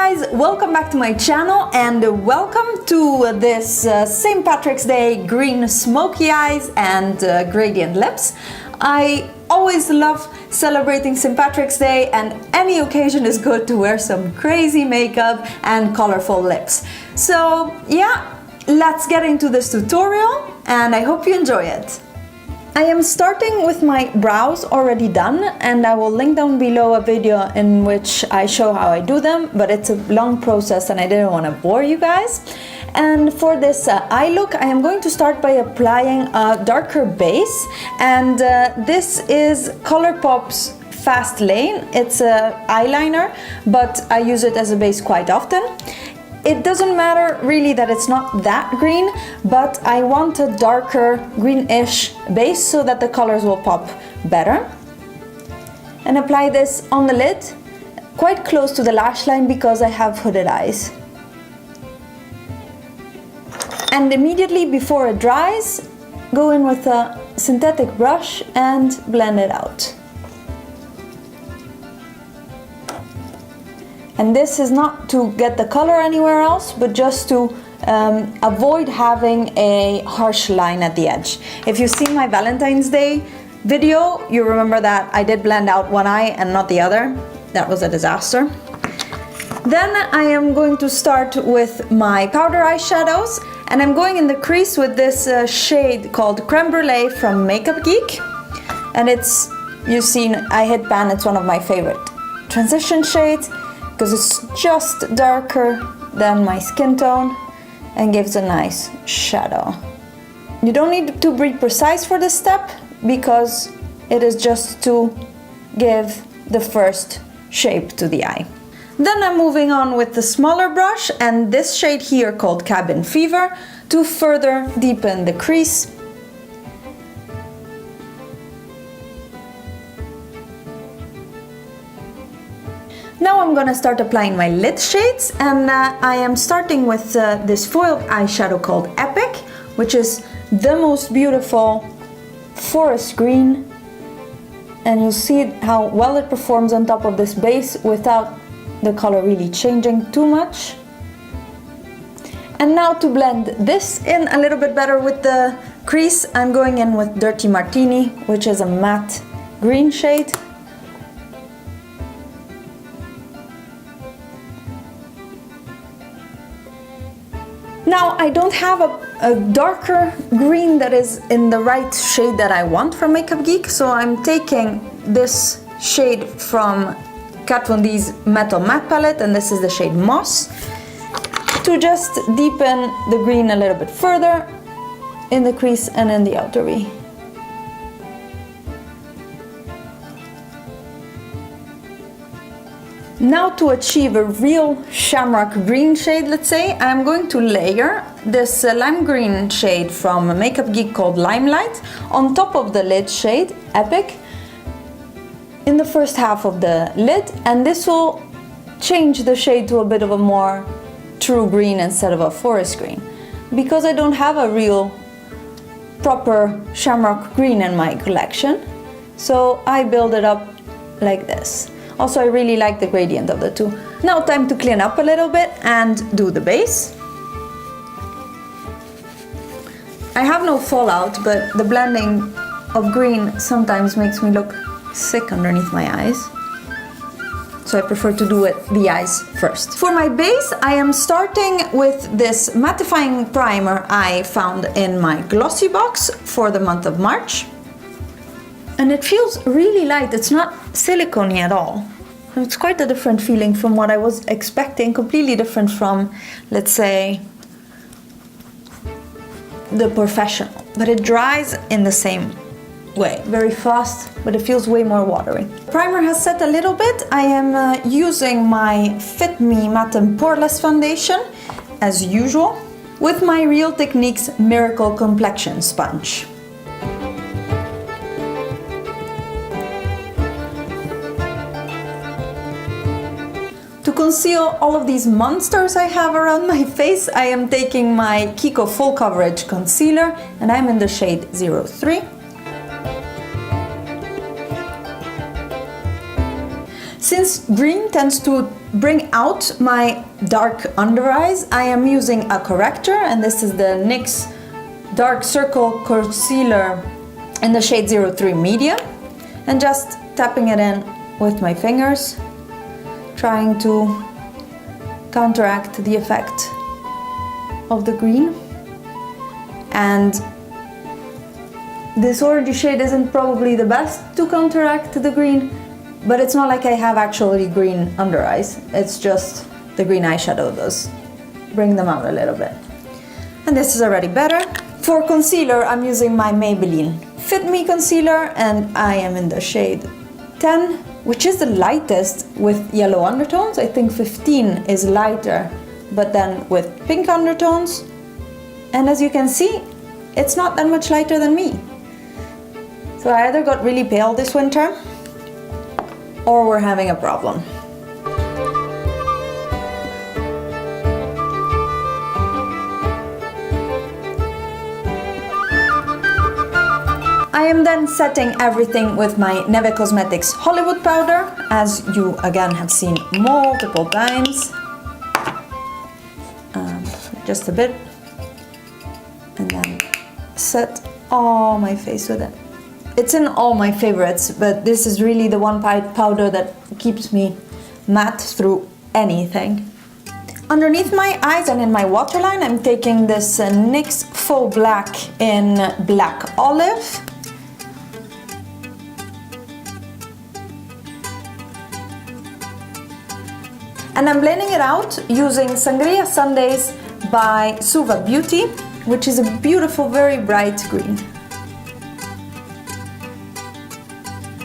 guys, welcome back to my channel and welcome to this St. Patrick's Day green smoky eyes and gradient lips. I always love celebrating St. Patrick's Day and any occasion is good to wear some crazy makeup and colorful lips. So yeah, let's get into this tutorial and I hope you enjoy it. I am starting with my brows already done and I will link down below a video in which I show how I do them, but it's a long process and I didn't want to bore you guys. And for this eye look, I am going to start by applying a darker base, and this is Colourpop's Fast Lane. It's an eyeliner, but I use it as a base quite often. It doesn't matter really that it's not that green, but I want a darker greenish base so that the colors will pop better. And apply this on the lid, quite close to the lash line because I have hooded eyes. And immediately before it dries, go in with a synthetic brush and blend it out. And this is not to get the color anywhere else, but just to avoid having a harsh line at the edge. If you've seen my Valentine's Day video, you remember that I did blend out one eye and not the other. That was a disaster. Then I am going to start with my powder eyeshadows, and I'm going in the crease with this shade called Creme Brulee from Makeup Geek. And it's, you've seen, I hit pan, it's one of my favorite transition shades, because it's just darker than my skin tone and gives a nice shadow. You don't need to be precise for this step because it is just to give the first shape to the eye. Then I'm moving on with the smaller brush and this shade here called Cabin Fever to further deepen the crease. Now I'm gonna start applying my lid shades, and I am starting with this foiled eyeshadow called Epic, which is the most beautiful forest green, and you'll see how well it performs on top of this base without the color really changing too much. And now to blend this in a little bit better with the crease, I'm going in with Dirty Martini, which is a matte green shade. Now I don't have a darker green that is in the right shade that I want from Makeup Geek, so I'm taking this shade from Kat Von D's Metal Matte palette, and this is the shade Moss, to just deepen the green a little bit further in the crease and in the outer V. Now to achieve a real shamrock green shade, let's say, I'm going to layer this lime green shade from Makeup Geek called Limelight on top of the lid shade, Epic, in the first half of the lid, and this will change the shade to a bit of a more true green instead of a forest green, because I don't have a real proper shamrock green in my collection, so I build it up like this. Also, I really like the gradient of the two. Now time to clean up a little bit and do the base. I have no fallout, but the blending of green sometimes makes me look sick underneath my eyes. So I prefer to do the eyes first. For my base, I am starting with this mattifying primer I found in my glossy box for the month of March. And it feels really light, it's not silicone-y at all. It's quite a different feeling from what I was expecting, completely different from, let's say, the Professional. But it dries in the same way, very fast, but it feels way more watery. Primer has set a little bit. I am using my Fit Me Matte and Poreless foundation, as usual, with my Real Techniques Miracle Complexion Sponge. To conceal all of these monsters I have around my face, I am taking my Kiko Full Coverage Concealer, and I'm in the shade 03. Since green tends to bring out my dark under eyes, I am using a corrector, and this is the NYX Dark Circle Concealer in the shade 03 Medium, and just tapping it in with my fingers, trying to counteract the effect of the green. And this orangey shade isn't probably the best to counteract the green, but it's not like I have actually green under eyes. It's just the green eyeshadow does bring them out a little bit. And this is already better. For concealer, I'm using my Maybelline Fit Me concealer, and I am in the shade 10, which is the lightest with yellow undertones. I think 15 is lighter, but then with pink undertones. And as you can see, it's not that much lighter than me. So I either got really pale this winter, or we're having a problem. I am then setting everything with my Neve Cosmetics Hollywood powder, as you again have seen multiple times. Just a bit, and then set all my face with it. It's in all my favorites, but this is really the one powder that keeps me matte through anything. Underneath my eyes and in my waterline, I'm taking this NYX Faux Black in Black Olive. And I'm blending it out using Sangria Sundays by Suva Beauty, which is a beautiful, very bright green.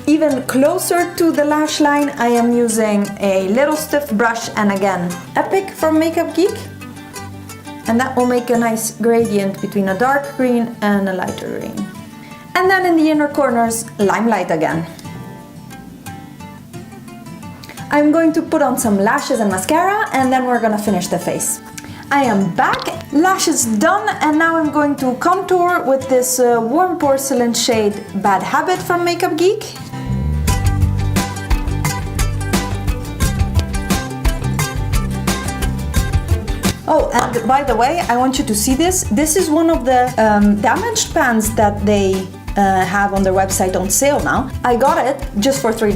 Even closer to the lash line, I am using a little stiff brush, and again, Epic from Makeup Geek. And that will make a nice gradient between a dark green and a lighter green. And then in the inner corners, Limelight again. I'm going to put on some lashes and mascara, and then we're gonna finish the face. I am back, lashes done, and now I'm going to contour with this warm porcelain shade Bad Habit from Makeup Geek. Oh, and by the way, I want you to see this. This is one of the damaged pans that they have on their website on sale now. I got it just for $3.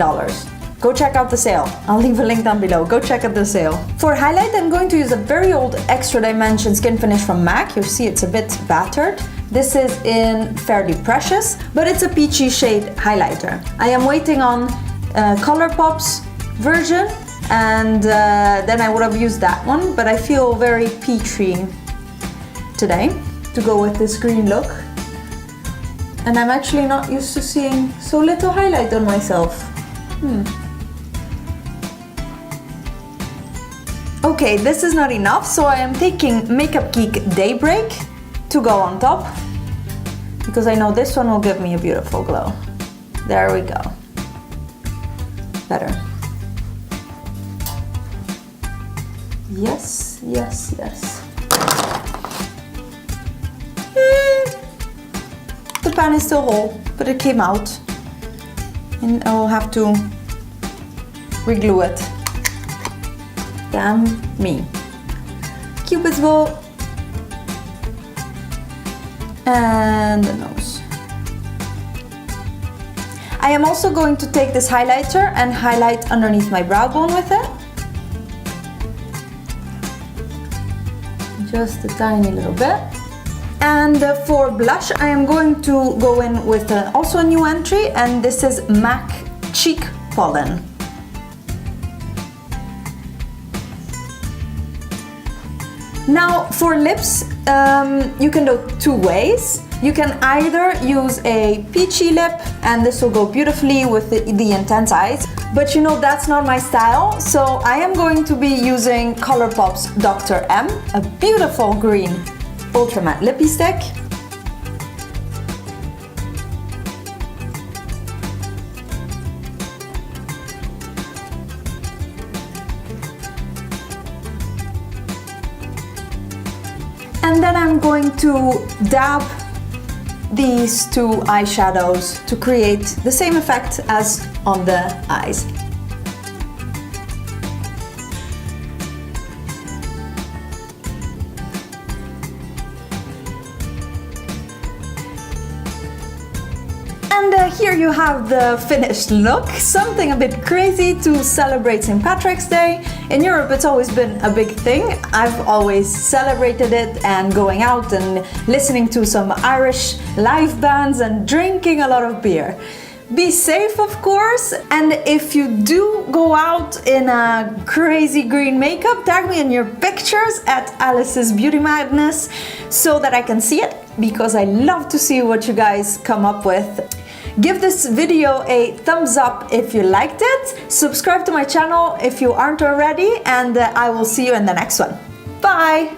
Go check out the sale. I'll leave a link down below. Go check out the sale. For highlight, I'm going to use a very old Extra Dimension Skin Finish from MAC. You'll see it's a bit battered. This is in Fairly Precious, but it's a peachy shade highlighter. I am waiting on Colourpop's version, and then I would have used that one, but I feel very peachy today to go with this green look. And I'm actually not used to seeing so little highlight on myself. Okay, this is not enough, so I am taking Makeup Geek Daybreak to go on top, because I know this one will give me a beautiful glow. There we go. Better. Yes, yes, yes. The pan is still whole, but it came out. And I'll have to reglue it. Damn me. Cupid's bow. And the nose. I am also going to take this highlighter and highlight underneath my brow bone with it. Just a tiny little bit. And for blush, I am going to go in with also a new entry, and this is MAC Cheek Pollen. Now for lips, you can do two ways. You can either use a peachy lip, and this will go beautifully with the intense eyes, but you know that's not my style, so I am going to be using Colourpop's Dr.M, a beautiful green Ultra Matte Lippy Stick. And then I'm going to dab these two eyeshadows to create the same effect as on the eyes. And here you have the finished look, something a bit crazy to celebrate St. Patrick's Day. In Europe it's always been a big thing. I've always celebrated it and going out and listening to some Irish live bands and drinking a lot of beer. Be safe, of course, and if you do go out in a crazy green makeup, tag me in your pictures at Alice's Beauty Madness so that I can see it, because I love to see what you guys come up with. Give this video a thumbs up if you liked it, subscribe to my channel if you aren't already, and I will see you in the next one. Bye!